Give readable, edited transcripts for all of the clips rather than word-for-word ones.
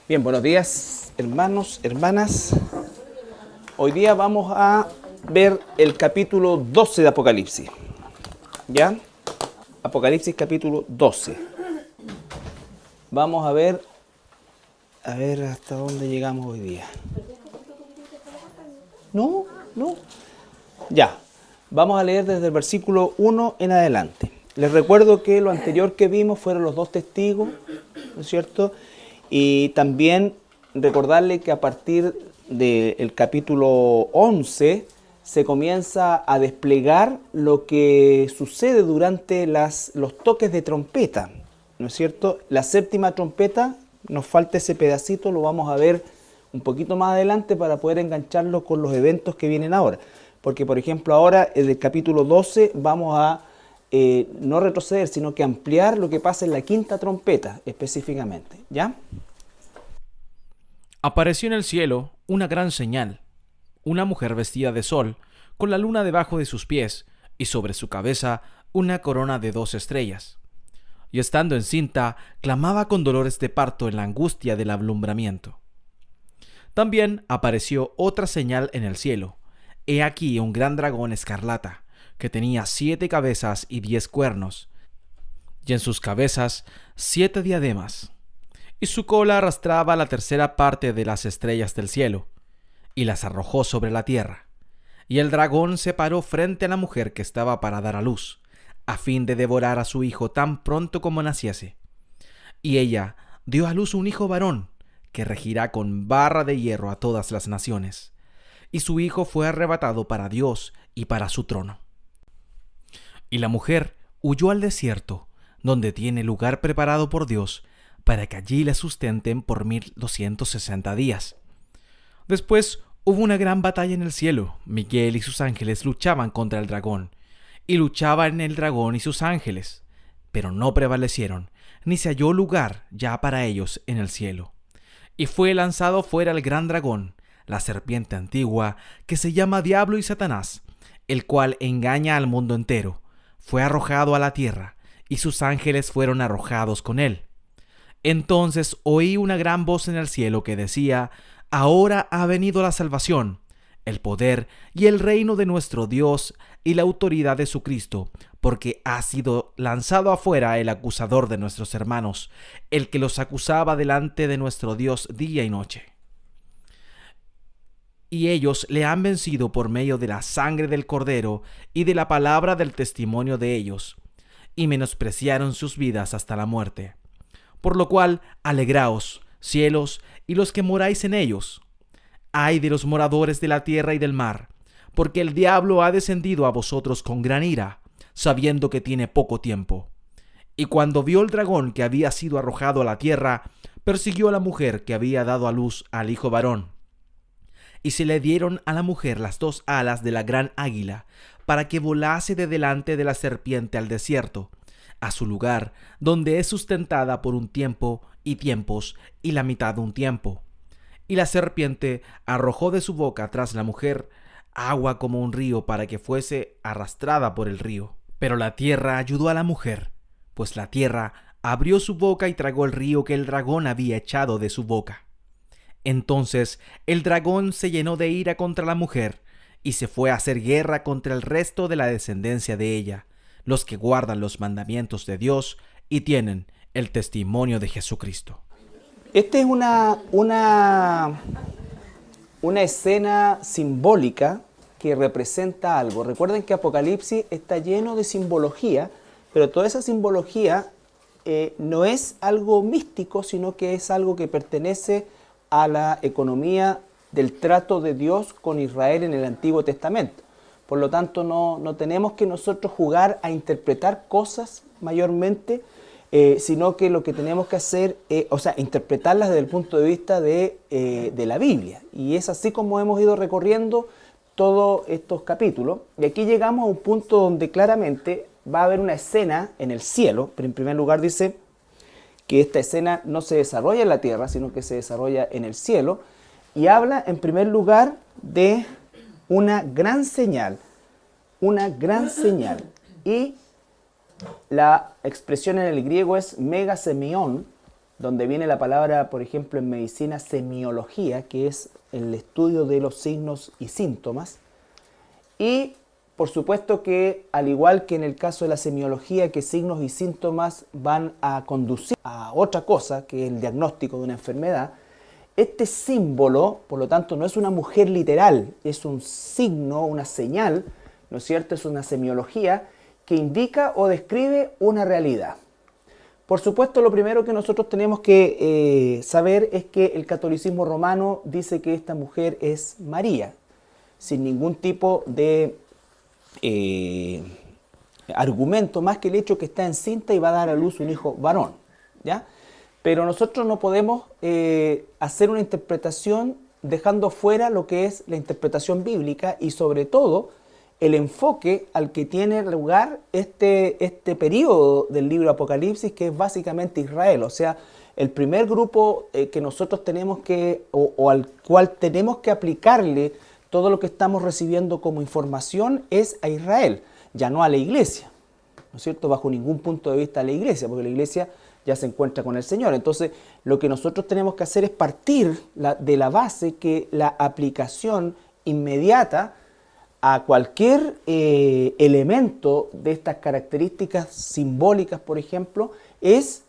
Bien, buenos días, hermanos, hermanas. Hoy día vamos a ver el capítulo 12 de Apocalipsis. ¿Ya? Apocalipsis capítulo 12. Vamos a ver hasta dónde llegamos hoy día. No. Ya. Vamos a leer desde el versículo 1 en adelante. Les recuerdo que lo anterior que vimos fueron los dos testigos, ¿no es cierto? Y también recordarle que a partir del capítulo 11 se comienza a desplegar lo que sucede durante los toques de trompeta, ¿no es cierto? La séptima trompeta, nos falta ese pedacito, lo vamos a ver un poquito más adelante para poder engancharlo con los eventos que vienen ahora. Porque, por ejemplo, ahora en el capítulo 12 vamos a no retroceder, sino que ampliar lo que pasa en la quinta trompeta específicamente, ¿ya? Apareció en el cielo una gran señal, una mujer vestida de sol, con la luna debajo de sus pies, y sobre su cabeza una corona de 2 estrellas. Y estando encinta, clamaba con dolores de parto en la angustia del alumbramiento. También apareció otra señal en el cielo. He aquí un gran dragón escarlata, que tenía 7 cabezas y 10 cuernos, y en sus cabezas 7 diademas, y su cola arrastraba la tercera parte de las estrellas del cielo, y las arrojó sobre la tierra. Y el dragón se paró frente a la mujer que estaba para dar a luz, a fin de devorar a su hijo tan pronto como naciese. Y ella dio a luz un hijo varón, que regirá con barra de hierro a todas las naciones. Y su hijo fue arrebatado para Dios y para su trono. Y la mujer huyó al desierto, donde tiene lugar preparado por Dios, para que allí la sustenten por 1260 días. Después hubo una gran batalla en el cielo. Miguel y sus ángeles luchaban contra el dragón, y luchaban el dragón y sus ángeles, pero no prevalecieron, ni se halló lugar ya para ellos en el cielo. Y fue lanzado fuera el gran dragón, la serpiente antigua, que se llama Diablo y Satanás, el cual engaña al mundo entero. Fue arrojado a la tierra, y sus ángeles fueron arrojados con él. Entonces oí una gran voz en el cielo que decía: Ahora ha venido la salvación, el poder y el reino de nuestro Dios y la autoridad de su Cristo, porque ha sido lanzado afuera el acusador de nuestros hermanos, el que los acusaba delante de nuestro Dios día y noche. Y ellos le han vencido por medio de la sangre del Cordero y de la palabra del testimonio de ellos, y menospreciaron sus vidas hasta la muerte. Por lo cual, alegraos, cielos, y los que moráis en ellos. Ay de los moradores de la tierra y del mar, porque el diablo ha descendido a vosotros con gran ira, sabiendo que tiene poco tiempo. Y cuando vio el dragón que había sido arrojado a la tierra, persiguió a la mujer que había dado a luz al hijo varón. Y se le dieron a la mujer las 2 alas de la gran águila, para que volase de delante de la serpiente al desierto, a su lugar, donde es sustentada por un tiempo y tiempos, y la mitad de un tiempo. Y la serpiente arrojó de su boca tras la mujer agua como un río, para que fuese arrastrada por el río. Pero la tierra ayudó a la mujer, pues la tierra abrió su boca y tragó el río que el dragón había echado de su boca. Entonces el dragón se llenó de ira contra la mujer, y se fue a hacer guerra contra el resto de la descendencia de ella, los que guardan los mandamientos de Dios y tienen el testimonio de Jesucristo. Esta es una escena simbólica que representa algo. Recuerden que Apocalipsis está lleno de simbología, pero toda esa simbología no es algo místico, sino que es algo que pertenece a la economía del trato de Dios con Israel en el Antiguo Testamento. Por lo tanto, no tenemos que nosotros jugar a interpretar cosas mayormente, sino que lo que tenemos que hacer es, interpretarlas desde el punto de vista de la Biblia. Y es así como hemos ido recorriendo todos estos capítulos. Y aquí llegamos a un punto donde claramente va a haber una escena en el cielo, pero en primer lugar dice que esta escena no se desarrolla en la tierra, sino que se desarrolla en el cielo, y habla en primer lugar de una gran señal, y la expresión en el griego es megasemión, donde viene la palabra, por ejemplo, en medicina, semiología, que es el estudio de los signos y síntomas. Y por supuesto que, al igual que en el caso de la semiología, que signos y síntomas van a conducir a otra cosa, que es el diagnóstico de una enfermedad, este símbolo, por lo tanto, no es una mujer literal, es un signo, una señal, ¿no es cierto? Es una semiología que indica o describe una realidad. Por supuesto, lo primero que nosotros tenemos que saber es que el catolicismo romano dice que esta mujer es María, sin ningún tipo de argumento más que el hecho que está encinta y va a dar a luz un hijo varón, ¿ya? Pero nosotros no podemos hacer una interpretación dejando fuera lo que es la interpretación bíblica y sobre todo el enfoque al que tiene lugar este periodo del libro Apocalipsis, que es básicamente Israel. O sea, el primer grupo que nosotros tenemos que, o al cual tenemos que aplicarle todo lo que estamos recibiendo como información es a Israel, ya no a la iglesia, ¿no es cierto? Bajo ningún punto de vista a la iglesia, porque la iglesia ya se encuentra con el Señor. Entonces, lo que nosotros tenemos que hacer es partir de la base que la aplicación inmediata a cualquier elemento de estas características simbólicas, por ejemplo, es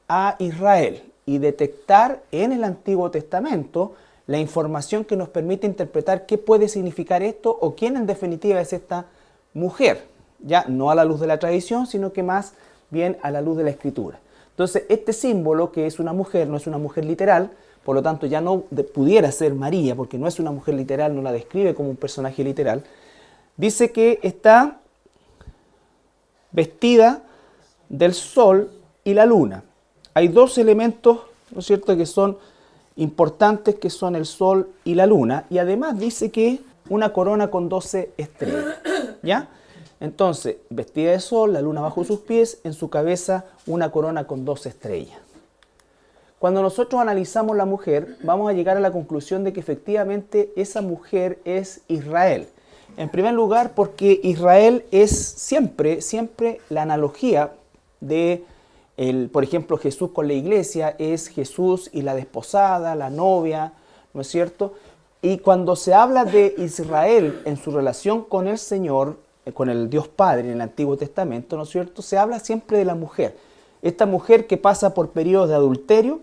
a Israel y detectar en el Antiguo Testamento la información que nos permite interpretar qué puede significar esto o quién en definitiva es esta mujer, ya no a la luz de la tradición, sino que más bien a la luz de la Escritura. Entonces, este símbolo, que es una mujer, no es una mujer literal, por lo tanto ya no pudiera ser María, porque no es una mujer literal, no la describe como un personaje literal, dice que está vestida del sol y la luna. Hay dos elementos, ¿no es cierto?, que son importantes, que son el sol y la luna, y además dice que una corona con 12 estrellas, ¿ya? Entonces, vestida de sol, la luna bajo sus pies, en su cabeza una corona con 12 estrellas. Cuando nosotros analizamos la mujer, vamos a llegar a la conclusión de que efectivamente esa mujer es Israel. En primer lugar, porque Israel es siempre la analogía de, por ejemplo, Jesús con la iglesia, es Jesús y la desposada, la novia, ¿no es cierto? Y cuando se habla de Israel en su relación con el Señor, con el Dios Padre en el Antiguo Testamento, ¿no es cierto?, se habla siempre de la mujer. Esta mujer que pasa por periodos de adulterio,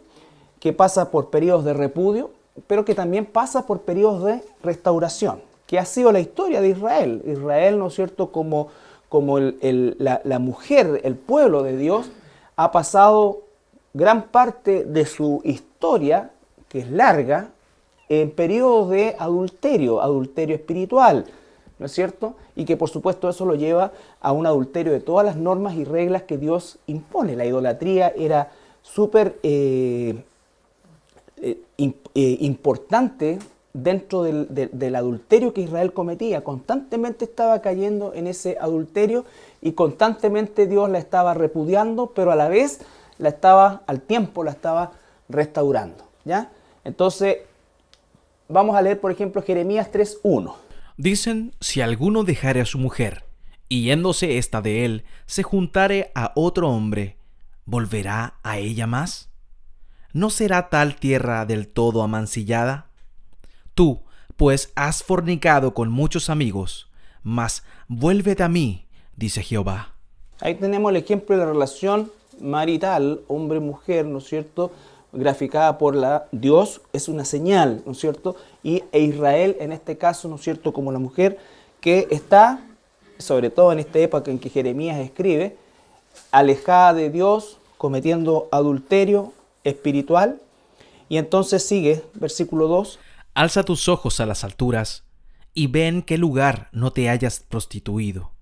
que pasa por periodos de repudio, pero que también pasa por periodos de restauración, que ha sido la historia de Israel. Israel, ¿no es cierto?, como la mujer, el pueblo de Dios, ha pasado gran parte de su historia, que es larga, en periodos de adulterio espiritual, ¿no es cierto? Y que por supuesto eso lo lleva a un adulterio de todas las normas y reglas que Dios impone. La idolatría era súper importante dentro del adulterio que Israel cometía. Constantemente estaba cayendo en ese adulterio y constantemente Dios la estaba repudiando, pero a la vez al tiempo la estaba restaurando, ¿ya? Entonces, vamos a leer, por ejemplo, Jeremías 3:1. Dicen, si alguno dejare a su mujer, y yéndose ésta de él, se juntare a otro hombre, ¿volverá a ella más? ¿No será tal tierra del todo amancillada? Tú, pues, has fornicado con muchos amigos, mas vuélvete a mí, dice Jehová. Ahí tenemos el ejemplo de la relación marital, hombre-mujer, ¿no es cierto?, graficada por Dios, es una señal, ¿no es cierto?, e Israel en este caso, ¿no es cierto?, como la mujer que está, sobre todo en esta época en que Jeremías escribe, alejada de Dios, cometiendo adulterio espiritual. Y entonces sigue, versículo 2. Alza tus ojos a las alturas, y ve en qué lugar no te hayas prostituido.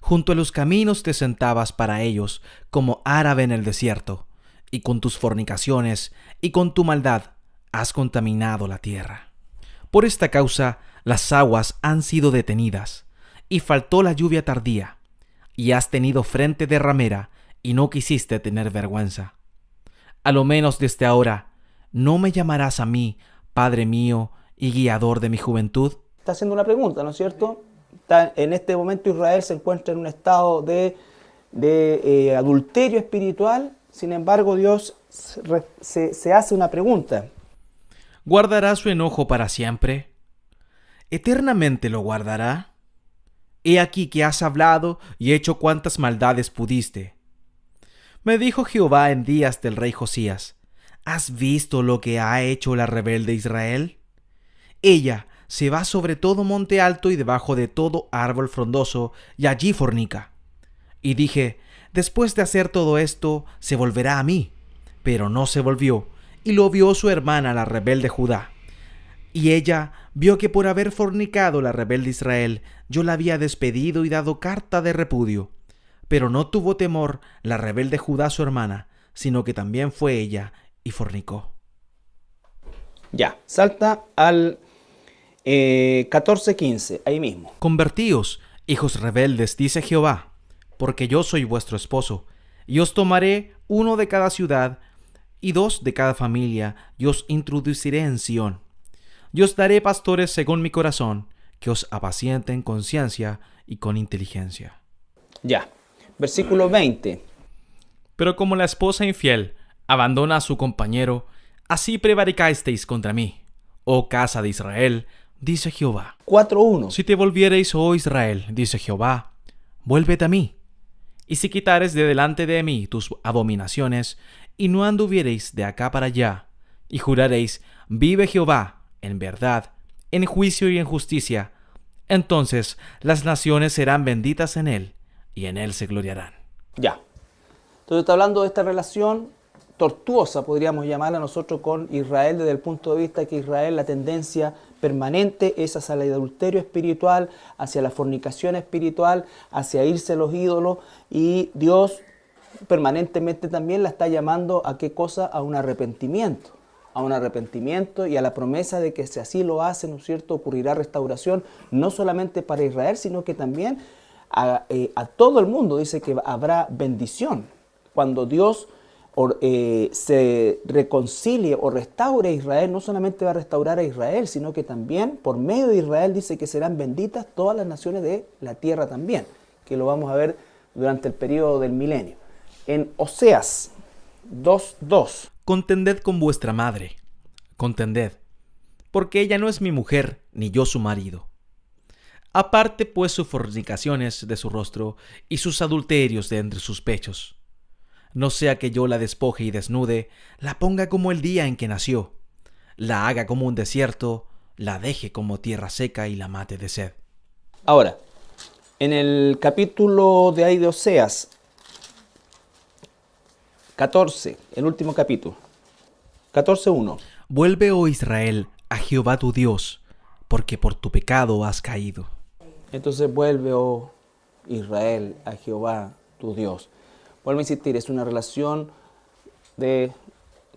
Junto a los caminos te sentabas para ellos, como árabe en el desierto, y con tus fornicaciones y con tu maldad has contaminado la tierra. Por esta causa las aguas han sido detenidas, y faltó la lluvia tardía, y has tenido frente de ramera, y no quisiste tener vergüenza. A lo menos desde ahora, ¿no me llamarás a mí, Padre mío y guiador de mi juventud? Está haciendo una pregunta, ¿no es cierto? En este momento Israel se encuentra en un estado de adulterio espiritual, Sin embargo, Dios se hace una pregunta. ¿Guardará su enojo para siempre? ¿Eternamente lo guardará? He aquí que has hablado y hecho cuantas maldades pudiste. Me dijo Jehová en días del rey Josías: ¿Has visto lo que ha hecho la rebelde Israel? Ella se va sobre todo monte alto y debajo de todo árbol frondoso, y allí fornica. Y dije: después de hacer todo esto, se volverá a mí. Pero no se volvió, y lo vio su hermana la rebelde Judá. Y ella vio que por haber fornicado la rebelde Israel, yo la había despedido y dado carta de repudio. Pero no tuvo temor la rebelde Judá su hermana, sino que también fue ella y fornicó. Ya, salta al 14:15, ahí mismo. Convertíos, hijos rebeldes, dice Jehová, porque yo soy vuestro esposo, y os tomaré 1 de cada ciudad y 2 de cada familia, y os introduciré en Sión. Y os daré pastores según mi corazón, que os apacienten con ciencia y con inteligencia. Ya, versículo 20. Pero como la esposa infiel abandona a su compañero, así prevaricasteis contra mí, oh casa de Israel, dice Jehová. 4:1. Si te volviereis, oh Israel, dice Jehová, vuélvete a mí. Y si quitares de delante de mí tus abominaciones, y no anduviereis de acá para allá, y juraréis: vive Jehová, en verdad, en juicio y en justicia, entonces las naciones serán benditas en él, y en él se gloriarán. Ya. Entonces está hablando de esta relación tortuosa, podríamos llamarla nosotros, con Israel, desde el punto de vista que Israel, la tendencia permanente es hacia el adulterio espiritual, hacia la fornicación espiritual, hacia irse a los ídolos, y Dios permanentemente también la está llamando ¿a qué cosa? A un arrepentimiento. A un arrepentimiento y a la promesa de que si así lo hace, ¿no es cierto?, ocurrirá restauración, no solamente para Israel, sino que también a todo el mundo. Dice que habrá bendición. Cuando Dios se reconcilie o restaure a Israel, no solamente va a restaurar a Israel, sino que también por medio de Israel dice que serán benditas todas las naciones de la tierra también, que lo vamos a ver durante el periodo del milenio. En Oseas 2:2. Contended con vuestra madre, contended, porque ella no es mi mujer, ni yo su marido. Aparte pues sus fornicaciones de su rostro y sus adulterios de entre sus pechos. No sea que yo la despoje y desnude, la ponga como el día en que nació, la haga como un desierto, la deje como tierra seca y la mate de sed. Ahora, en el capítulo de ahí de Oseas 14, el último capítulo, 14:1. Vuelve, oh Israel, a Jehová tu Dios, porque por tu pecado has caído. Entonces vuelve, oh Israel, a Jehová tu Dios. Vuelvo a insistir, es una relación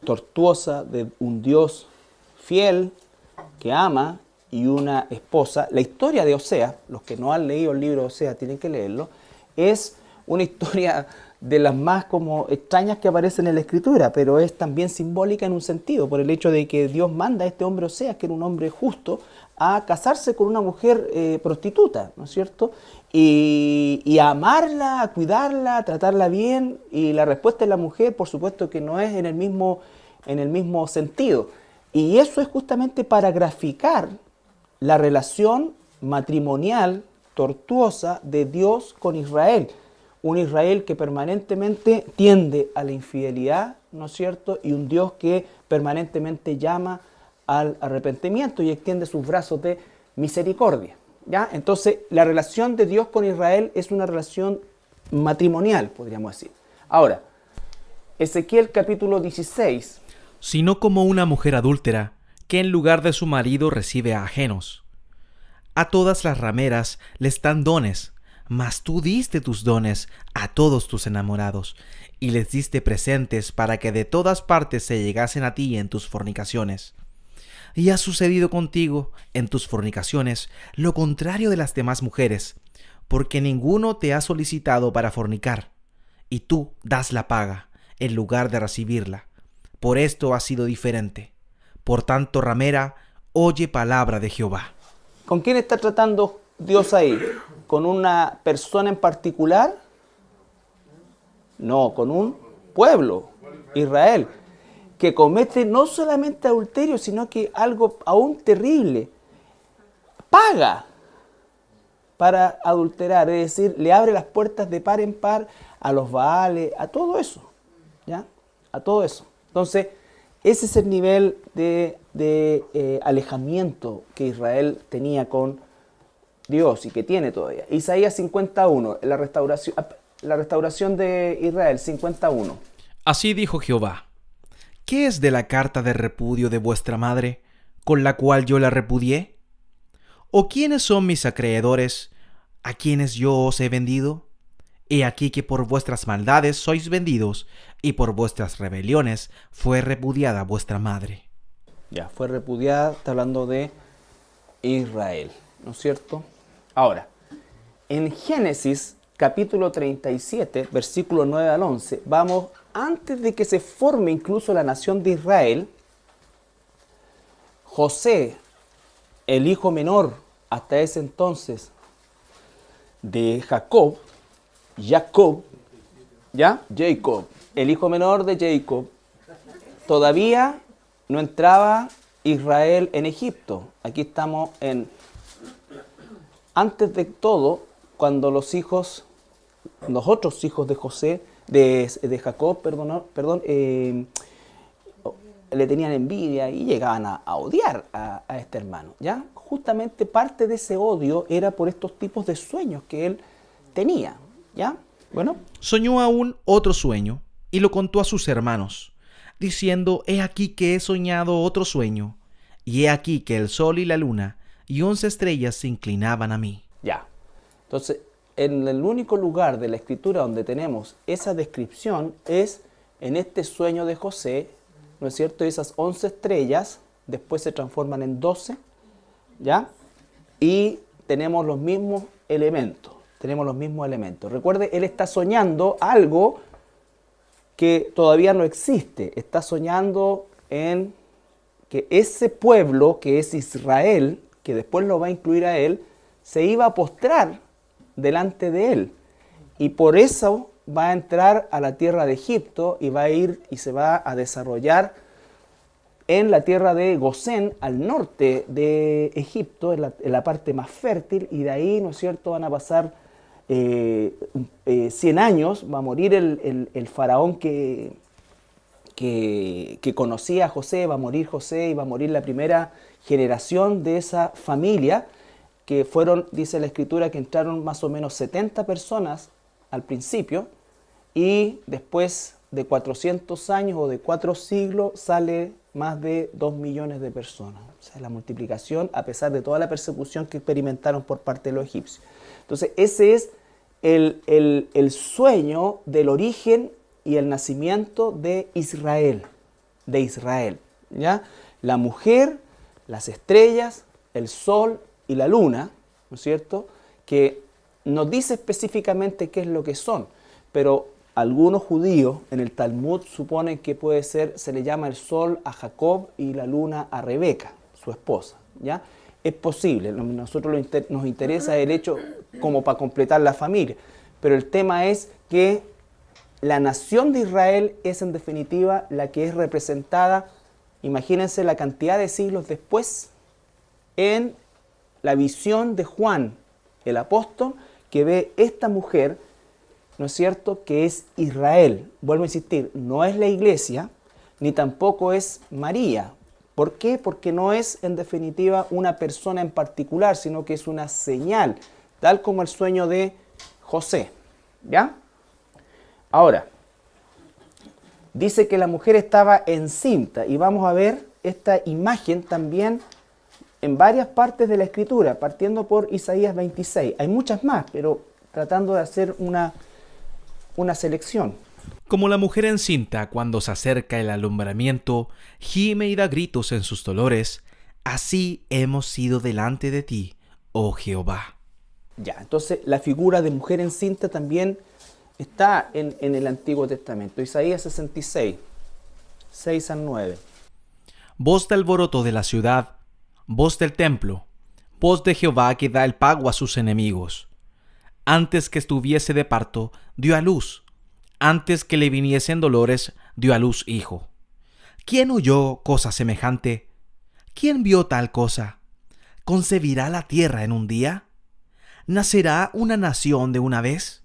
tortuosa de un Dios fiel que ama y una esposa. La historia de Oseas, los que no han leído el libro de Oseas tienen que leerlo, es una historia de las más como extrañas que aparecen en la Escritura, pero es también simbólica en un sentido, por el hecho de que Dios manda a este hombre Oseas, que era un hombre justo, a casarse con una mujer prostituta, ¿no es cierto? Y a amarla, a cuidarla, a tratarla bien, y la respuesta de la mujer, por supuesto que no es en el mismo sentido. Y eso es justamente para graficar la relación matrimonial tortuosa de Dios con Israel. Un Israel que permanentemente tiende a la infidelidad, ¿no es cierto? Y un Dios que permanentemente llama al arrepentimiento y extiende sus brazos de misericordia, ¿ya? Entonces, la relación de Dios con Israel es una relación matrimonial, podríamos decir. Ahora, Ezequiel capítulo 16. Sino como una mujer adúltera, que en lugar de su marido recibe a ajenos. A todas las rameras les dan dones, mas tú diste tus dones a todos tus enamorados, y les diste presentes para que de todas partes se llegasen a ti en tus fornicaciones. Y ha sucedido contigo en tus fornicaciones lo contrario de las demás mujeres, porque ninguno te ha solicitado para fornicar, y tú das la paga en lugar de recibirla. Por esto has sido diferente. Por tanto, ramera, oye palabra de Jehová. ¿Con quién está tratando Dios ahí? ¿Con una persona en particular? No, con un pueblo, Israel, que comete no solamente adulterio, sino que algo aún terrible, paga para adulterar, es decir, le abre las puertas de par en par a los Baales, a todo eso, ¿ya? A todo eso. Entonces, ese es el nivel de alejamiento que Israel tenía con Dios y que tiene todavía. Isaías 51, la restauración de Israel, 51. Así dijo Jehová: ¿Qué es de la carta de repudio de vuestra madre, con la cual yo la repudié? ¿O quiénes son mis acreedores, a quienes yo os he vendido? He aquí que por vuestras maldades sois vendidos, y por vuestras rebeliones fue repudiada vuestra madre. Ya, fue repudiada, está hablando de Israel, ¿no es cierto? Ahora, en Génesis capítulo 37, versículo 9 al 11, vamos, antes de que se forme incluso la nación de Israel, José, el hijo menor hasta ese entonces de Jacob, el hijo menor de Jacob, todavía no entraba Israel en Egipto. Aquí estamos antes de todo, cuando los otros hijos de José, de Jacob, le tenían envidia y llegaban a odiar a este hermano, ¿ya? Justamente parte de ese odio era por estos tipos de sueños que él tenía, ¿ya? Bueno. Soñó aún otro sueño y lo contó a sus hermanos, diciendo: He aquí que he soñado otro sueño, y he aquí que el sol y la luna y 11 estrellas se inclinaban a mí. Ya. Entonces, en el único lugar de la Escritura donde tenemos esa descripción es en este sueño de José, ¿no es cierto? Esas 11 estrellas después se transforman en 12, ¿ya? Y tenemos los mismos elementos. Recuerde, él está soñando algo que todavía no existe. Está soñando en que ese pueblo, que es Israel, que después lo va a incluir a él, se iba a postrar delante de él. Y por eso va a entrar a la tierra de Egipto y va a ir y se va a desarrollar en la tierra de Gosén, al norte de Egipto, en la parte más fértil, y de ahí, ¿no es cierto?, van a pasar 100 años, va a morir el faraón que conocía a José, va a morir José y va a morir la primera generación de esa familia, que fueron, dice la Escritura, que entraron más o menos 70 personas al principio, y después de 400 años o de 4 siglos sale más de 2 millones de personas. O sea, la multiplicación, a pesar de toda la persecución que experimentaron por parte de los egipcios. Entonces, ese es el sueño del origen y el nacimiento de Israel. ¿Ya? La mujer, las estrellas, el sol y la luna, ¿no es cierto?, que nos dice específicamente qué es lo que son, pero algunos judíos en el Talmud suponen que puede ser, se le llama el sol a Jacob y la luna a Rebeca, su esposa, ¿ya? Es posible, nosotros nos interesa el hecho como para completar la familia, pero el tema es que la nación de Israel es en definitiva la que es representada, imagínense la cantidad de siglos después, en la visión de Juan, el apóstol, que ve esta mujer, ¿no es cierto?, que es Israel. Vuelvo a insistir, no es la iglesia, ni tampoco es María. ¿Por qué? Porque no es en definitiva una persona en particular, sino que es una señal, tal como el sueño de José. ¿Ya? Ahora, dice que la mujer estaba encinta, y vamos a ver esta imagen también en varias partes de la Escritura, partiendo por Isaías 26. Hay muchas más, pero tratando de hacer una selección. Como la mujer encinta cuando se acerca el alumbramiento, gime y da gritos en sus dolores, así hemos sido delante de ti, oh Jehová. Ya, entonces la figura de mujer encinta también está en el Antiguo Testamento. Isaías 66, 6 al 9. Voz de alboroto de la ciudad, voz del templo, voz de Jehová que da el pago a sus enemigos. Antes que estuviese de parto, dio a luz. Antes que le viniesen dolores, dio a luz hijo. ¿Quién oyó cosa semejante? ¿Quién vio tal cosa? ¿Concebirá la tierra en un día? ¿Nacerá una nación de una vez?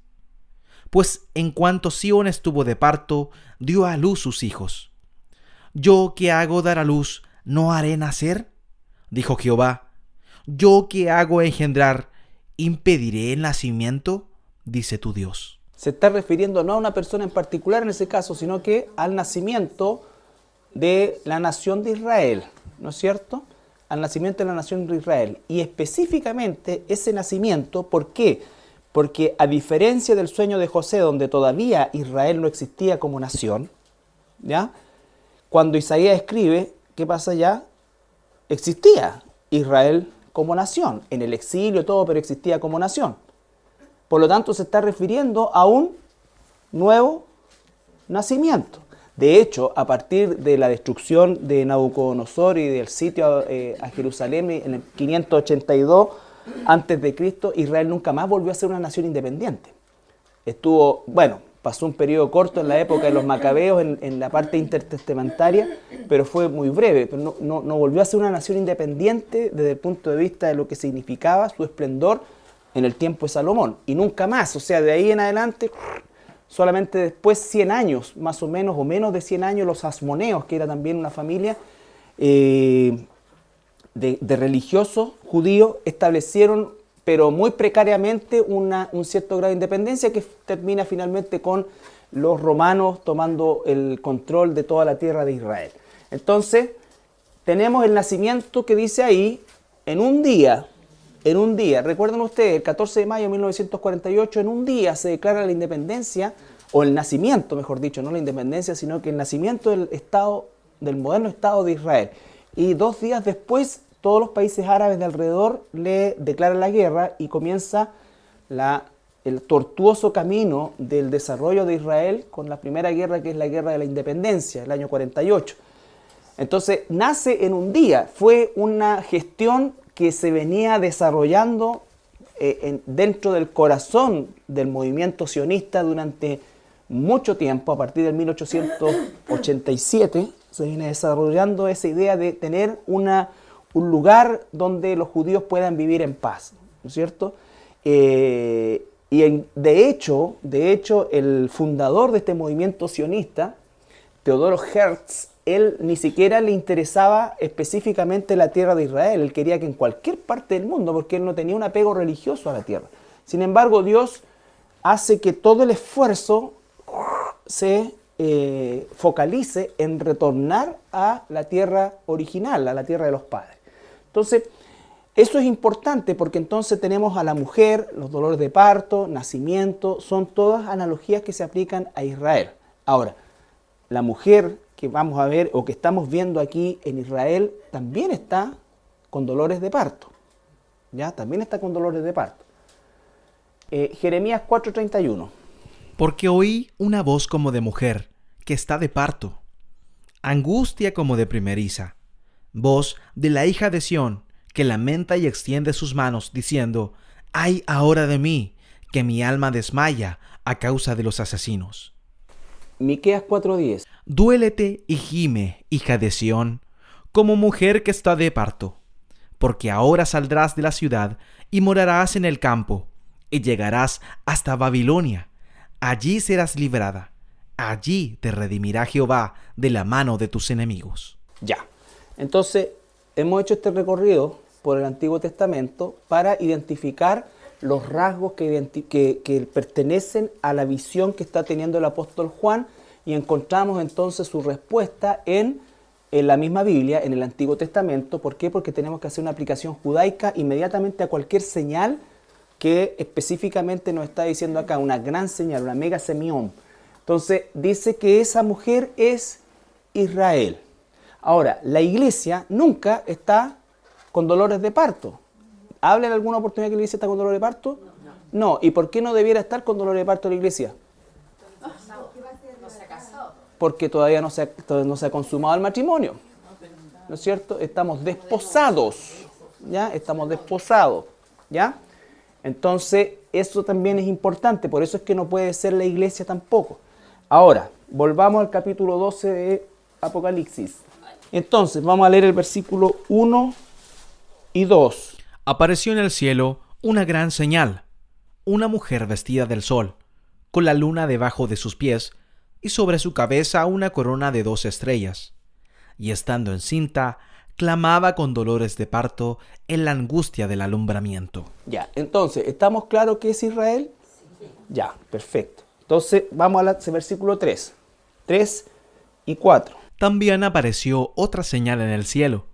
Pues en cuanto Sión estuvo de parto, dio a luz sus hijos. ¿Yo que hago dar a luz, no haré nacer? Dijo Jehová. ¿Yo que hago engendrar, impediré el nacimiento? Dice tu Dios. Se está refiriendo no a una persona en particular en ese caso, sino que al nacimiento de la nación de Israel, ¿no es cierto? Al nacimiento de la nación de Israel. Y específicamente ese nacimiento, ¿por qué? Porque a diferencia del sueño de José, donde todavía Israel no existía como nación, ¿ya? Cuando Isaías escribe, ¿qué pasa ya? Existía Israel como nación, en el exilio todo, pero existía como nación. Por lo tanto, se está refiriendo a un nuevo nacimiento. De hecho, a partir de la destrucción de Nabucodonosor y del sitio a Jerusalén en el 582 a.C., Israel nunca más volvió a ser una nación independiente. Pasó un periodo corto en la época de los macabeos, en la parte intertestamentaria, pero fue muy breve. Pero no volvió a ser una nación independiente desde el punto de vista de lo que significaba su esplendor en el tiempo de Salomón. Y nunca más, o sea, de ahí en adelante, solamente después 100 años, más o menos de 100 años, los asmoneos, que era también una familia de religiosos judíos, establecieron, pero muy precariamente, un cierto grado de independencia que termina finalmente con los romanos tomando el control de toda la tierra de Israel. Entonces, tenemos el nacimiento que dice ahí, en un día, recuerden ustedes, el 14 de mayo de 1948, en un día se declara la independencia, o el nacimiento, mejor dicho, no la independencia, sino que el nacimiento del moderno Estado de Israel. Y 2 días después, todos los países árabes de alrededor le declaran la guerra y comienza el tortuoso camino del desarrollo de Israel con la primera guerra, que es la guerra de la independencia, el año 48. Entonces, nace en un día, fue una gestión que se venía desarrollando dentro del corazón del movimiento sionista durante mucho tiempo. A partir del 1887 se viene desarrollando esa idea de tener un lugar donde los judíos puedan vivir en paz, ¿no es cierto? De hecho, el fundador de este movimiento sionista, Teodoro Herz, él ni siquiera le interesaba específicamente la tierra de Israel. Él quería que en cualquier parte del mundo, porque él no tenía un apego religioso a la tierra. Sin embargo, Dios hace que todo el esfuerzo se focalice en retornar a la tierra original, a la tierra de los padres. Entonces, eso es importante porque entonces tenemos a la mujer, los dolores de parto, nacimiento, son todas analogías que se aplican a Israel. Ahora, la mujer que vamos a ver o que estamos viendo aquí en Israel también está con dolores de parto. ¿Ya? También está con dolores de parto. Jeremías 4:31. Porque oí una voz como de mujer que está de parto, angustia como de primeriza, voz de la hija de Sión que lamenta y extiende sus manos diciendo: ¡ay ahora de mí, que mi alma desmaya a causa de los asesinos! Miqueas 4:10. Duélete y gime, hija de Sión, como mujer que está de parto, porque ahora saldrás de la ciudad y morarás en el campo, y llegarás hasta Babilonia. Allí serás librada, allí te redimirá Jehová de la mano de tus enemigos. Ya, entonces hemos hecho este recorrido por el Antiguo Testamento para identificar los rasgos que pertenecen a la visión que está teniendo el apóstol Juan, y encontramos entonces su respuesta en la misma Biblia, en el Antiguo Testamento. ¿Por qué? Porque tenemos que hacer una aplicación judaica inmediatamente a cualquier señal que específicamente nos está diciendo acá, una gran señal, una mega semión. Entonces dice que esa mujer es Israel. Ahora, la iglesia nunca está con dolores de parto. ¿Habla en alguna oportunidad que la iglesia está con dolores de parto? No. ¿Y por qué no debiera estar con dolores de parto la iglesia? Porque todavía no se ha consumado el matrimonio. ¿No es cierto? Estamos desposados. ¿Ya? Estamos desposados. ¿Ya? Entonces, eso también es importante. Por eso es que no puede ser la iglesia tampoco. Ahora, volvamos al capítulo 12 de Apocalipsis. Entonces, vamos a leer el versículo 1 y 2. Apareció en el cielo una gran señal, una mujer vestida del sol, con la luna debajo de sus pies, y sobre su cabeza una corona de 2 estrellas. Y estando encinta, clamaba con dolores de parto en la angustia del alumbramiento. Ya, entonces, ¿estamos claros que es Israel? Ya, perfecto. Entonces, vamos al versículo 3. 3 y 4. También apareció otra señal en el cielo.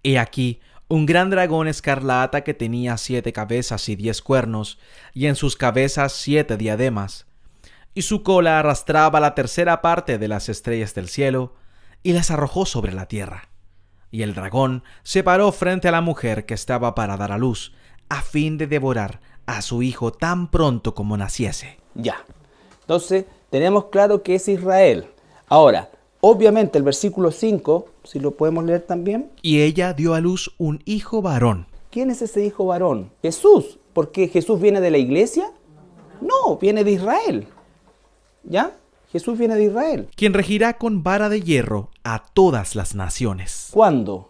He aquí un gran dragón escarlata que tenía 7 cabezas y 10 cuernos, y en sus cabezas 7 diademas. Y su cola arrastraba la tercera parte de las estrellas del cielo, y las arrojó sobre la tierra. Y el dragón se paró frente a la mujer que estaba para dar a luz, a fin de devorar a su hijo tan pronto como naciese. Ya. Entonces, tenemos claro que es Israel. Ahora, obviamente el versículo 5, si lo podemos leer también. Y ella dio a luz un hijo varón. ¿Quién es ese hijo varón? Jesús. ¿Por qué Jesús viene de la iglesia? No, viene de Israel. ¿Ya? Jesús viene de Israel. Quien regirá con vara de hierro a todas las naciones. ¿Cuándo?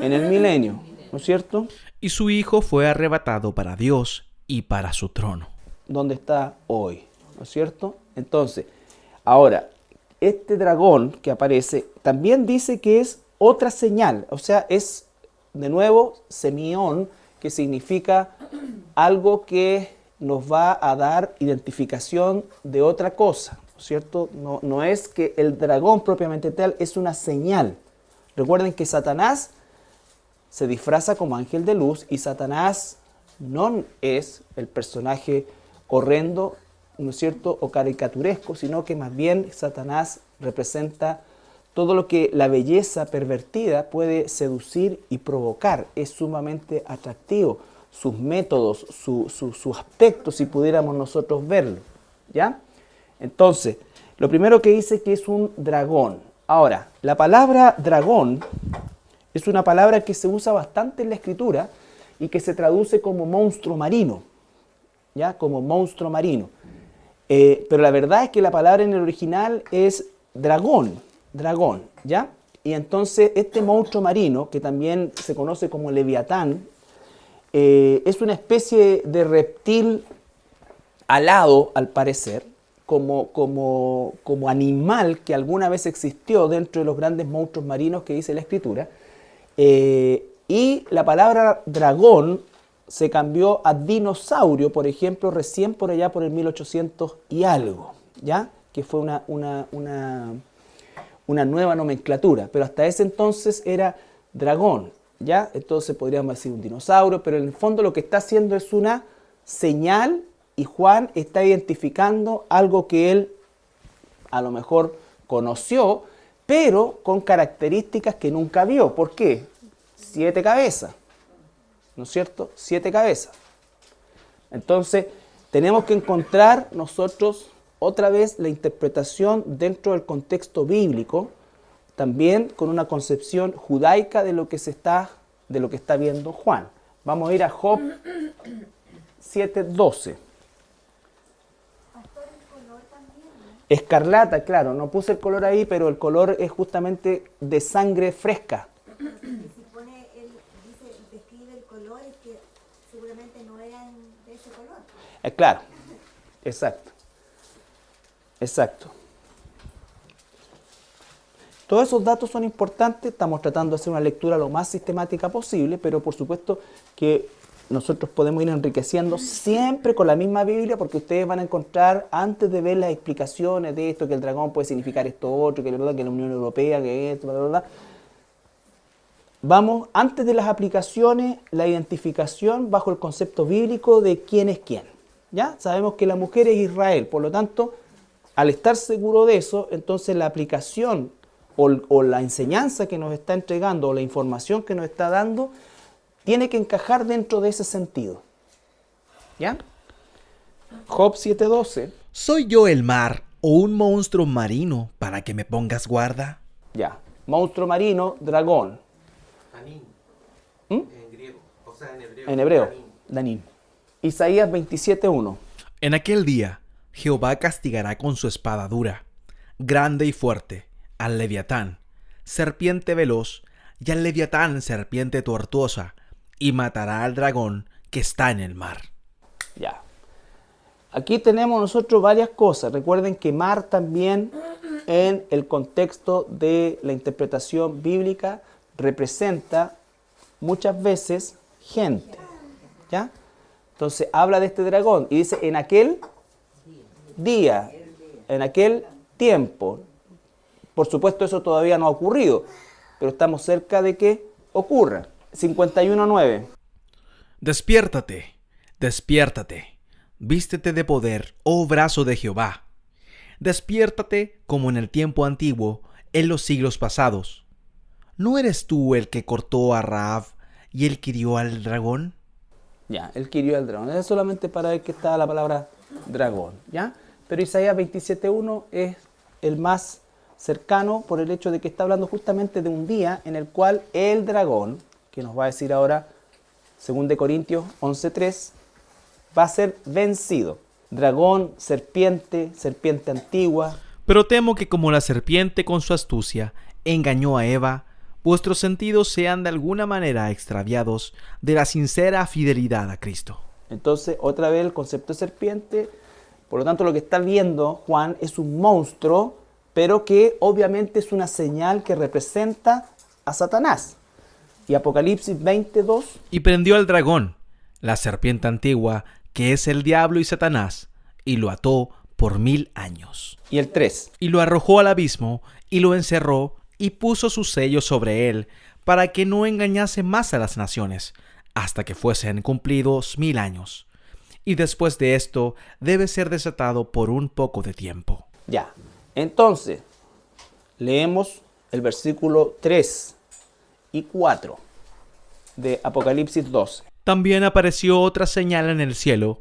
En el milenio, ¿no es cierto? Y su hijo fue arrebatado para Dios y para su trono. ¿Dónde está hoy? ¿No es cierto? Entonces, ahora, este dragón que aparece también dice que es otra señal. O sea, es de nuevo semión, que significa algo que nos va a dar identificación de otra cosa, ¿no es cierto? No es que el dragón propiamente tal, es una señal. Recuerden que Satanás se disfraza como ángel de luz y Satanás no es el personaje horrendo, ¿no es cierto?, o caricaturesco, sino que más bien Satanás representa todo lo que la belleza pervertida puede seducir y provocar. Es sumamente atractivo. Sus métodos, su aspecto, si pudiéramos nosotros verlo, ¿ya? Entonces, lo primero que dice que es un dragón. Ahora, la palabra dragón es una palabra que se usa bastante en la escritura y que se traduce como monstruo marino, ¿ya? Como monstruo marino. Pero la verdad es que la palabra en el original es dragón, ¿ya? Y entonces este monstruo marino, que también se conoce como leviatán, es una especie de reptil alado, al parecer, como animal que alguna vez existió dentro de los grandes monstruos marinos que dice la escritura. Y la palabra dragón se cambió a dinosaurio, por ejemplo, recién por allá por el 1800 y algo, ¿ya? Que fue una nueva nomenclatura, pero hasta ese entonces era dragón, ¿ya? Entonces podríamos decir un dinosaurio, pero en el fondo lo que está haciendo es una señal y Juan está identificando algo que él a lo mejor conoció, pero con características que nunca vio. ¿Por qué? 7 cabezas, ¿no es cierto? 7 cabezas. Entonces tenemos que encontrar nosotros otra vez la interpretación dentro del contexto bíblico, también con una concepción judaica de lo que está viendo Juan. Vamos a ir a Job 7:12. Escarlata, claro, no puse el color ahí, pero el color es justamente de sangre fresca. Si pone, él dice, describe el color, es que seguramente no eran de ese color. Claro, exacto. Exacto. Todos esos datos son importantes, estamos tratando de hacer una lectura lo más sistemática posible, pero por supuesto que nosotros podemos ir enriqueciendo siempre con la misma Biblia, porque ustedes van a encontrar, antes de ver las explicaciones de esto, que el dragón puede significar esto otro, que la Unión Europea, que esto, bla, bla, bla. Vamos, antes de las aplicaciones, la identificación bajo el concepto bíblico de quién es quién. ¿Ya? Sabemos que la mujer es Israel, por lo tanto, al estar seguro de eso, entonces la aplicación o la enseñanza que nos está entregando o la información que nos está dando tiene que encajar dentro de ese sentido. ¿Ya? Job 7:12. ¿Soy yo el mar o un monstruo marino para que me pongas guarda? Ya. Monstruo marino, dragón. Danín, ¿Mm? en griego, o sea, en hebreo. En hebreo, Danín. Danín. Isaías 27:1. En aquel día Jehová castigará con su espada dura, grande y fuerte, al Leviatán, serpiente veloz, y al Leviatán, serpiente tortuosa, y matará al dragón que está en el mar. Ya. Aquí tenemos nosotros varias cosas. Recuerden que mar también, en el contexto de la interpretación bíblica, representa muchas veces gente. ¿Ya? Entonces habla de este dragón y dice en aquel día, en aquel tiempo. Por supuesto eso todavía no ha ocurrido, pero estamos cerca de que ocurra. 51:9. Despiértate, despiértate, vístete de poder, oh brazo de Jehová. Despiértate como en el tiempo antiguo, en los siglos pasados. ¿No eres tú el que cortó a Rahab y el que hirió al dragón? Ya, él hirió al dragón. Es solamente para ver que está la palabra dragón, ¿ya? Pero Isaías 27:1 es el más cercano por el hecho de que está hablando justamente de un día en el cual el dragón, que nos va a decir ahora 2 Corintios 11:3, va a ser vencido. Dragón, serpiente, serpiente antigua. Pero temo que como la serpiente con su astucia engañó a Eva, vuestros sentidos sean de alguna manera extraviados de la sincera fidelidad a Cristo. Entonces, otra vez el concepto de serpiente, por lo tanto lo que está viendo Juan es un monstruo, pero que obviamente es una señal que representa a Satanás. Y Apocalipsis 22. Y prendió al dragón, la serpiente antigua, que es el diablo y Satanás, y lo ató por 1000 años. Y el 3. Y lo arrojó al abismo, y lo encerró, y puso su sello sobre él, para que no engañase más a las naciones, hasta que fuesen cumplidos 1000 años. Y después de esto, debe ser desatado por un poco de tiempo. Ya. Entonces, leemos el versículo 3 y 4 de Apocalipsis 12. También apareció otra señal en el cielo.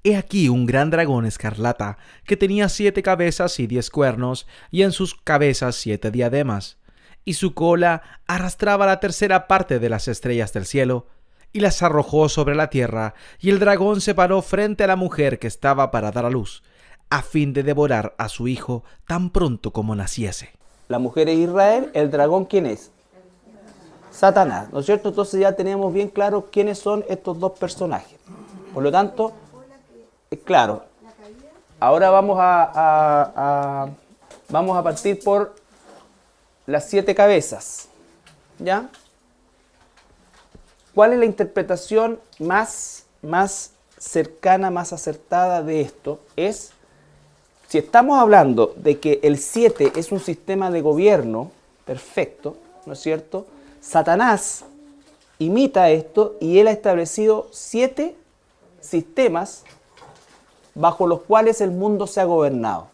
He aquí un gran dragón escarlata, que tenía 7 cabezas y 10 cuernos, y en sus cabezas 7 diademas. Y su cola arrastraba la tercera parte de las estrellas del cielo, y las arrojó sobre la tierra, y el dragón se paró frente a la mujer que estaba para dar a luz, a fin de devorar a su hijo tan pronto como naciese. La mujer es Israel, el dragón ¿quién es? Satanás, ¿no es cierto? Entonces ya tenemos bien claro quiénes son estos dos personajes. Por lo tanto, es claro. Ahora vamos a partir por las 7 cabezas. ¿Ya? ¿Cuál es la interpretación más cercana, más acertada de esto? Es, si estamos hablando de que el 7 es un sistema de gobierno perfecto, ¿no es cierto? Satanás imita esto y él ha establecido 7 sistemas bajo los cuales el mundo se ha gobernado.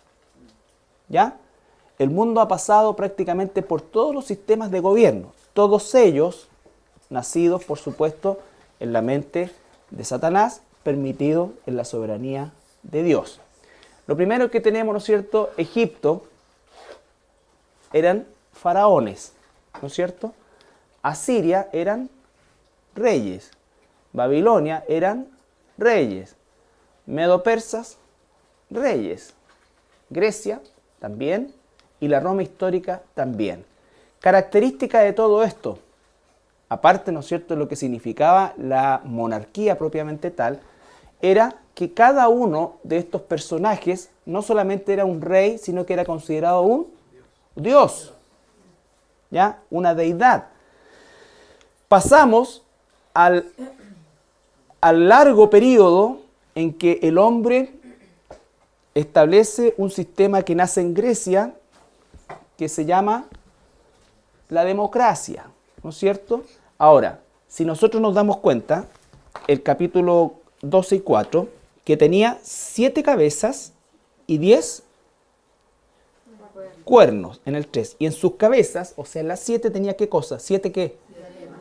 ¿Ya? El mundo ha pasado prácticamente por todos los sistemas de gobierno, todos ellos nacidos, por supuesto, en la mente de Satanás, permitido en la soberanía de Dios. Lo primero que tenemos, ¿no es cierto? Egipto eran faraones, ¿no es cierto? Asiria eran reyes, Babilonia eran reyes, Medo-persas, reyes, Grecia también y la Roma histórica también. Característica de todo esto, aparte, ¿no es cierto?, lo que significaba la monarquía propiamente tal, era que cada uno de estos personajes no solamente era un rey, sino que era considerado un dios, ¿ya? Una deidad. Pasamos al largo periodo en que el hombre establece un sistema que nace en Grecia, que se llama la democracia, ¿no es cierto? Ahora, si nosotros nos damos cuenta, el capítulo 12 y 4, que tenía 7 cabezas y 10 cuernos en el 3. Y en sus cabezas, o sea, en las 7 tenía ¿qué cosa? 7 ¿qué?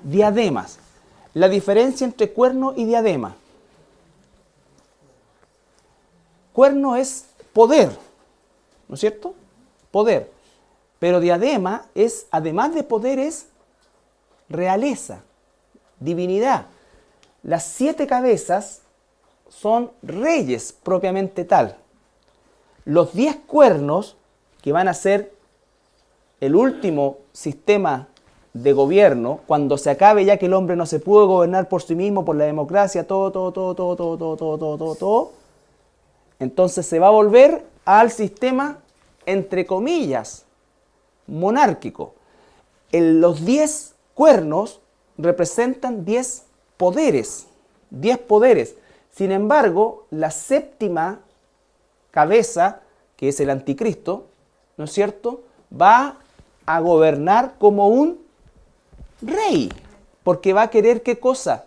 Diademas. La diferencia entre cuerno y diadema. Cuerno es poder, ¿no es cierto? Poder. Pero diadema es, además de poder, es realeza, divinidad. Las 7 cabezas son reyes propiamente tal. Los 10 cuernos, que van a ser el último sistema de gobierno, cuando se acabe ya que el hombre no se pudo gobernar por sí mismo, por la democracia, todo, entonces se va a volver al sistema, entre comillas, monárquico. Los 10 cuernos representan 10 poderes, 10 poderes. Sin embargo, la séptima cabeza, que es el anticristo, ¿no es cierto?, va a gobernar como un rey, porque va a querer ¿qué cosa?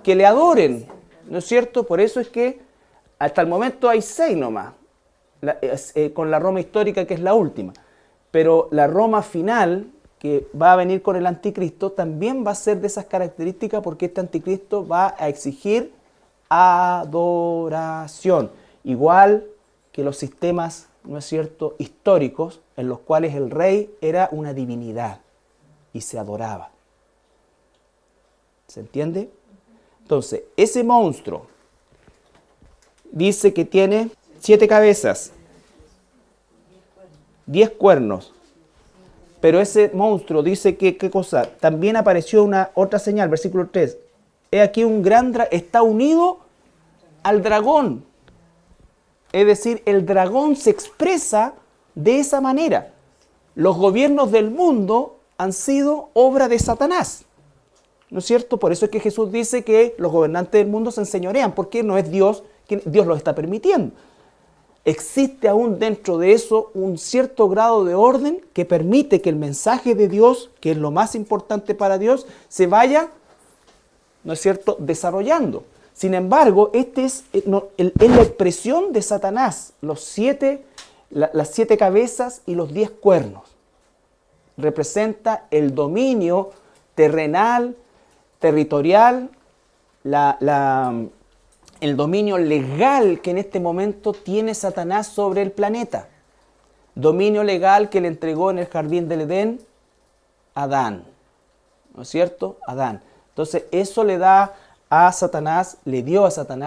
Que le adoren, ¿no es cierto? Por eso es que hasta el momento hay 6 nomás, con la Roma histórica, que es la última. Pero la Roma final, que va a venir con el anticristo, también va a ser de esas características, porque este anticristo va a exigir adoración, igual que los sistemas, ¿no es cierto?, históricos, en los cuales el rey era una divinidad y se adoraba. ¿Se entiende? Entonces, ese monstruo dice que tiene 7 cabezas, 10 cuernos. Pero ese monstruo dice que, ¿qué cosa? También apareció una otra señal, versículo 3. He aquí un gran dragón, está unido al dragón. Es decir, el dragón se expresa de esa manera. Los gobiernos del mundo han sido obra de Satanás, ¿no es cierto? Por eso es que Jesús dice que los gobernantes del mundo se enseñorean, porque no es Dios quien Dios los está permitiendo. Existe aún dentro de eso un cierto grado de orden que permite que el mensaje de Dios, que es lo más importante para Dios, se vaya, ¿no es cierto?, desarrollando. Sin embargo, este es la expresión de Satanás, las 7 cabezas y los 10 cuernos. Representa el dominio terrenal, territorial, el dominio legal que en este momento tiene Satanás sobre el planeta. Dominio legal que le entregó en el jardín del Edén a Adán. ¿No es cierto? Adán. Entonces eso le dio a Satanás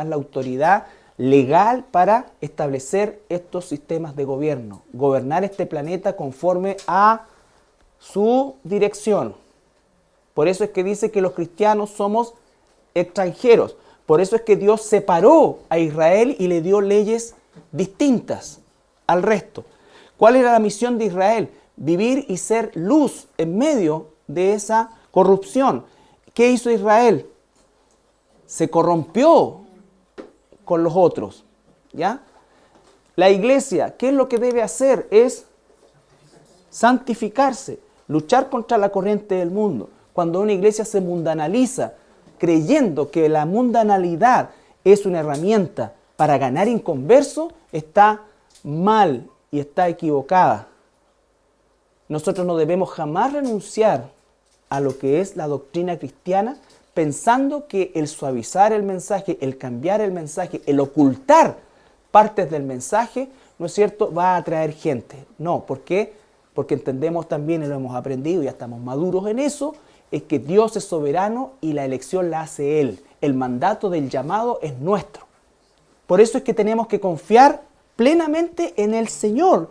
la autoridad legal para establecer estos sistemas de gobierno. Gobernar este planeta conforme a su dirección. Por eso es que dice que los cristianos somos extranjeros. Por eso es que Dios separó a Israel y le dio leyes distintas al resto. ¿Cuál era la misión de Israel? Vivir y ser luz en medio de esa corrupción. ¿Qué hizo Israel? Se corrompió con los otros, ¿ya? La iglesia, ¿qué es lo que debe hacer? Es santificarse, luchar contra la corriente del mundo. Cuando una iglesia se mundanaliza, creyendo que la mundanalidad es una herramienta para ganar inconversos, está mal y está equivocada. Nosotros no debemos jamás renunciar a lo que es la doctrina cristiana, pensando que el suavizar el mensaje, el cambiar el mensaje, el ocultar partes del mensaje, ¿no es cierto?, va a atraer gente. No, ¿por qué? Porque entendemos también, y lo hemos aprendido, ya estamos maduros en eso, es que Dios es soberano y la elección la hace Él. El mandato del llamado es nuestro. Por eso es que tenemos que confiar plenamente en el Señor.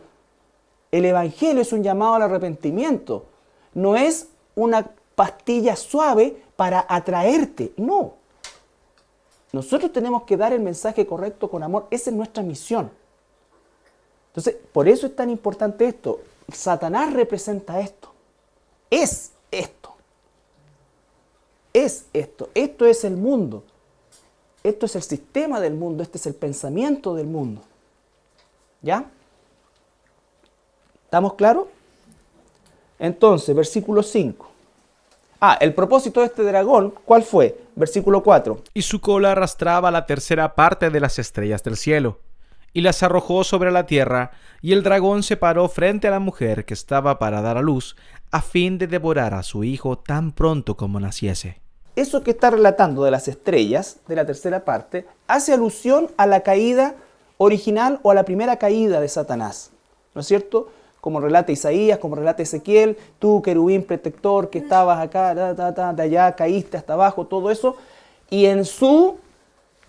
El Evangelio es un llamado al arrepentimiento. No es una pastilla suave para atraerte, no. Nosotros tenemos que dar el mensaje correcto con amor. Esa es nuestra misión. Entonces, por eso es tan importante esto. Satanás representa esto. Es esto. Es esto. Esto es el mundo. Esto es el sistema del mundo. Este es el pensamiento del mundo. ¿Ya? ¿Estamos claros? Entonces, versículo 5. El propósito de este dragón, ¿cuál fue? Versículo 4. Y su cola arrastraba la tercera parte de las estrellas del cielo, y las arrojó sobre la tierra, y el dragón se paró frente a la mujer que estaba para dar a luz, a fin de devorar a su hijo tan pronto como naciese. Eso que está relatando de las estrellas, de la tercera parte, hace alusión a la caída original o a la primera caída de Satanás, ¿no es cierto? Como relata Isaías, como relata Ezequiel, tú querubín protector que estabas acá, de allá, caíste hasta abajo, todo eso. Y en su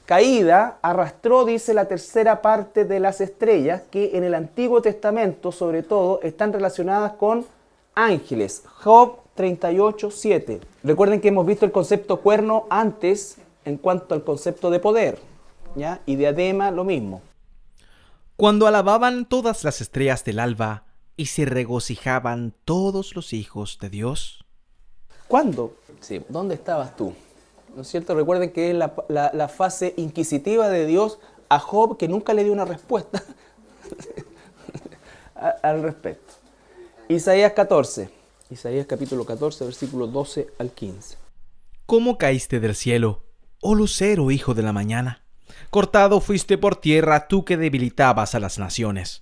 caída arrastró, dice, la tercera parte de las estrellas que en el Antiguo Testamento, sobre todo, están relacionadas con ángeles. Job 38:7. Recuerden que hemos visto el concepto cuerno antes en cuanto al concepto de poder, ¿ya? Y diadema, lo mismo. Cuando alababan todas las estrellas del alba y se regocijaban todos los hijos de Dios. ¿Cuándo? Sí, ¿dónde estabas tú? ¿No es cierto? Recuerden que es la fase inquisitiva de Dios a Job, que nunca le dio una respuesta al respecto. Isaías 14. Isaías capítulo 14, versículos 12 al 15. ¿Cómo caíste del cielo, oh lucero, hijo de la mañana? Cortado fuiste por tierra, tú que debilitabas a las naciones.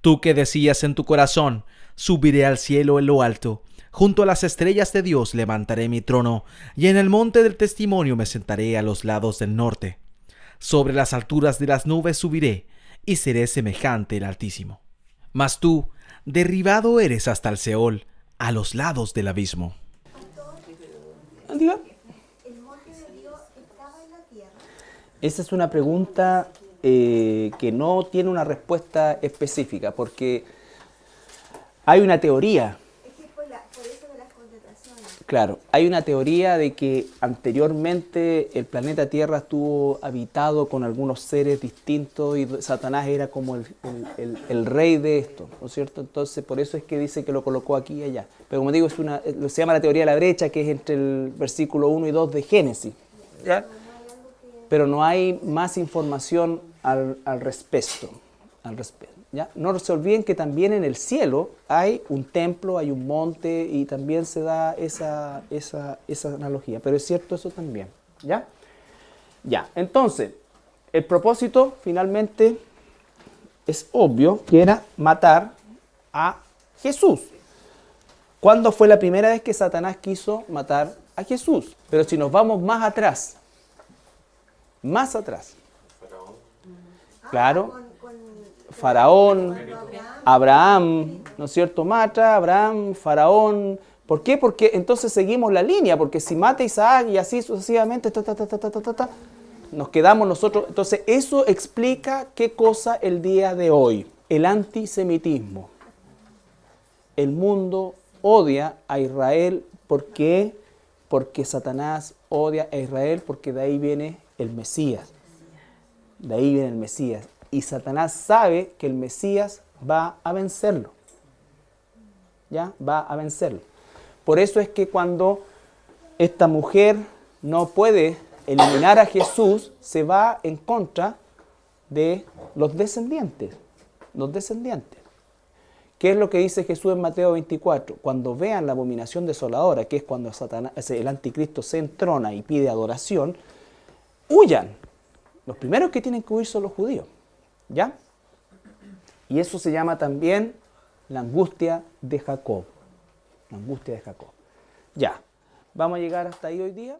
Tú que decías en tu corazón, subiré al cielo en lo alto. Junto a las estrellas de Dios levantaré mi trono, y en el monte del testimonio me sentaré a los lados del norte. Sobre las alturas de las nubes subiré, y seré semejante al Altísimo. Mas tú, derribado eres hasta el Seol, a los lados del abismo. Diga. ¿El monte de Dios estaba en la tierra? Esa es una pregunta que no tiene una respuesta específica, porque hay una teoría. Es que por eso de las contrataciones. Claro, hay una teoría de que anteriormente el planeta Tierra estuvo habitado con algunos seres distintos y Satanás era como el rey de esto, ¿no es cierto? Entonces, por eso es que dice que lo colocó aquí y allá. Pero como digo, se llama la teoría de la brecha, que es entre el versículo 1 y 2 de Génesis, ¿ya? Pero no hay más información al respecto. ¿Ya? No se olviden que también en el cielo hay un templo, hay un monte y también se da esa analogía. Pero es cierto eso también. ¿Ya? Ya. Entonces, el propósito finalmente es obvio que era matar a Jesús. ¿Cuándo fue la primera vez que Satanás quiso matar a Jesús? Pero si nos vamos más atrás. Claro. Faraón, Abraham, ¿no es cierto? Mata, Abraham, Faraón. ¿Por qué? Porque entonces seguimos la línea, porque si mata a Isaac y así sucesivamente, nos quedamos nosotros. Entonces eso explica qué cosa el día de hoy, el antisemitismo. El mundo odia a Israel, ¿por qué? Porque Satanás odia a Israel, porque de ahí viene el Mesías. De ahí viene el Mesías. Y Satanás sabe que el Mesías va a vencerlo. ¿Ya? Va a vencerlo. Por eso es que cuando esta mujer no puede eliminar a Jesús, se va en contra de los descendientes. Los descendientes. ¿Qué es lo que dice Jesús en Mateo 24? Cuando vean la abominación desoladora, que es cuando el anticristo se entrona y pide adoración, huyan. Los primeros que tienen que huir son los judíos. ¿Ya? Y eso se llama también la angustia de Jacob. La angustia de Jacob. Ya. ¿Vamos a llegar hasta ahí hoy día?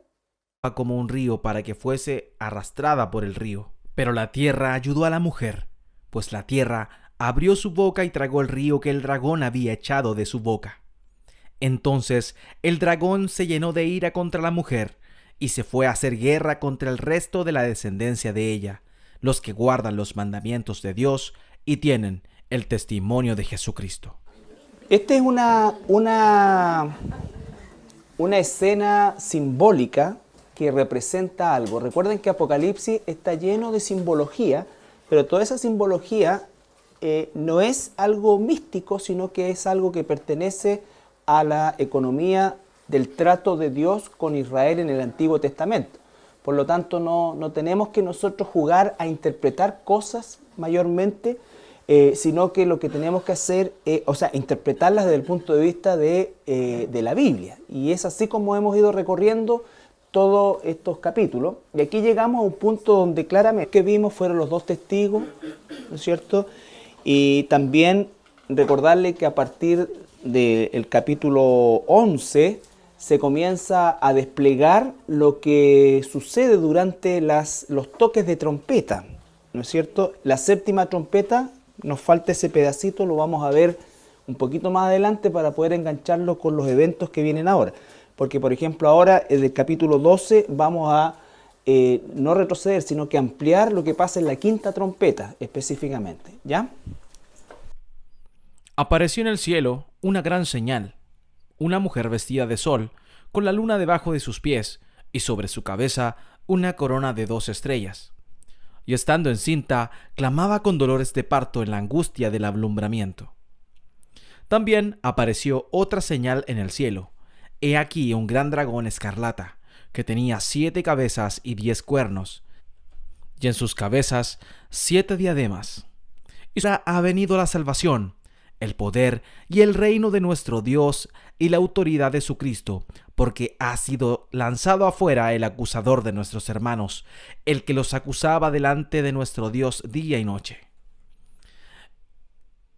Como un río para que fuese arrastrada por el río. Pero la tierra ayudó a la mujer, pues la tierra abrió su boca y tragó el río que el dragón había echado de su boca. Entonces el dragón se llenó de ira contra la mujer y se fue a hacer guerra contra el resto de la descendencia de ella, los que guardan los mandamientos de Dios y tienen el testimonio de Jesucristo. Esta es una escena simbólica que representa algo. Recuerden que Apocalipsis está lleno de simbología, pero toda esa simbología no es algo místico, sino que es algo que pertenece a la economía del trato de Dios con Israel en el Antiguo Testamento. Por lo tanto, no tenemos que nosotros jugar a interpretar cosas mayormente, sino que lo que tenemos que hacer es, interpretarlas desde el punto de vista de la Biblia. Y es así como hemos ido recorriendo todos estos capítulos. Y aquí llegamos a un punto donde claramente lo que vimos fueron los dos testigos, ¿no es cierto? Y también recordarle que a partir del capítulo 11 se comienza a desplegar lo que sucede durante los toques de trompeta, ¿no es cierto? La séptima trompeta, nos falta ese pedacito, lo vamos a ver un poquito más adelante para poder engancharlo con los eventos que vienen ahora. Porque, por ejemplo, ahora en el capítulo 12 vamos a no retroceder, sino que ampliar lo que pasa en la quinta trompeta específicamente, ¿ya? Apareció en el cielo una gran señal, una mujer vestida de sol, con la luna debajo de sus pies, y sobre su cabeza una corona de 2 estrellas. Y estando encinta, clamaba con dolores de parto en la angustia del alumbramiento. También apareció otra señal en el cielo. He aquí un gran dragón escarlata, que tenía 7 cabezas y 10 cuernos, y en sus cabezas 7 diademas. Y ahora ha venido la salvación, el poder y el reino de nuestro Dios y la autoridad de su Cristo, porque ha sido lanzado afuera el acusador de nuestros hermanos, el que los acusaba delante de nuestro Dios día y noche.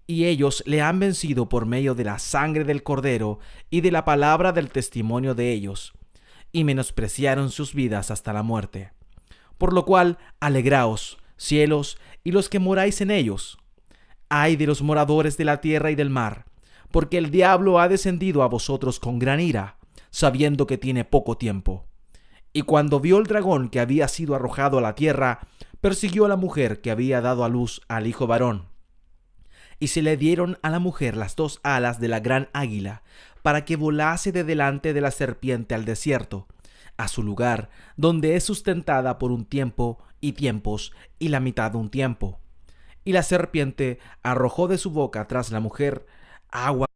Y ellos le han vencido por medio de la sangre del Cordero y de la palabra del testimonio de ellos, y menospreciaron sus vidas hasta la muerte. Por lo cual, alegraos, cielos, y los que moráis en ellos. Ay de los moradores de la tierra y del mar, porque el diablo ha descendido a vosotros con gran ira, sabiendo que tiene poco tiempo. Y cuando vio el dragón que había sido arrojado a la tierra, persiguió a la mujer que había dado a luz al hijo varón. Y se le dieron a la mujer las 2 alas de la gran águila, para que volase de delante de la serpiente al desierto, a su lugar, donde es sustentada por un tiempo y tiempos, y la mitad de un tiempo. Y la serpiente arrojó de su boca tras la mujer agua.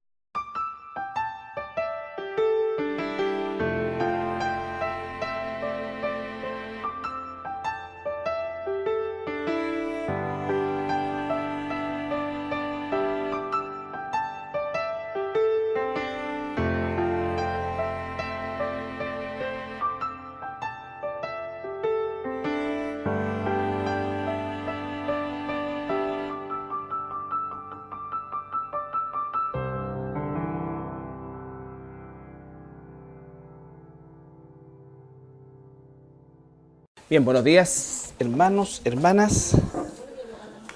Bien, buenos días, hermanos, hermanas.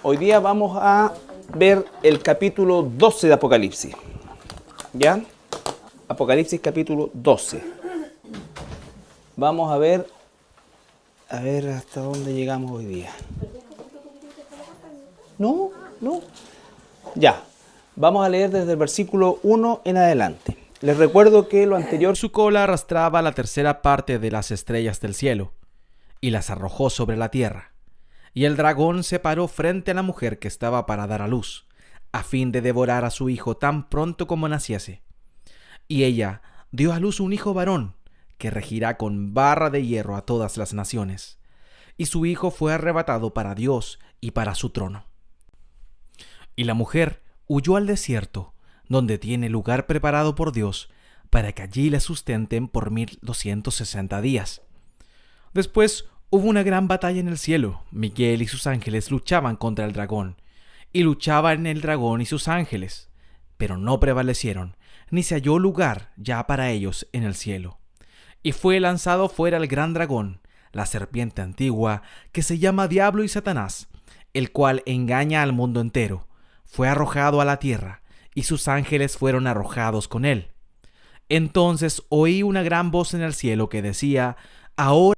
Hoy día vamos a ver el capítulo 12 de Apocalipsis. ¿Ya? Apocalipsis capítulo 12. Vamos a ver hasta dónde llegamos hoy día. No. Ya. Vamos a leer desde el versículo 1 en adelante. Les recuerdo que lo anterior... Su cola arrastraba la tercera parte de las estrellas del cielo, y las arrojó sobre la tierra. Y el dragón se paró frente a la mujer que estaba para dar a luz, a fin de devorar a su hijo tan pronto como naciese. Y ella dio a luz un hijo varón, que regirá con barra de hierro a todas las naciones. Y su hijo fue arrebatado para Dios y para su trono. Y la mujer huyó al desierto, donde tiene lugar preparado por Dios, para que allí la sustenten por 1260 días. Después hubo una gran batalla en el cielo. Miguel y sus ángeles luchaban contra el dragón, y luchaban el dragón y sus ángeles, pero no prevalecieron, ni se halló lugar ya para ellos en el cielo. Y fue lanzado fuera el gran dragón, la serpiente antigua, que se llama Diablo y Satanás, el cual engaña al mundo entero. Fue arrojado a la tierra, y sus ángeles fueron arrojados con él. Entonces oí una gran voz en el cielo que decía: ahora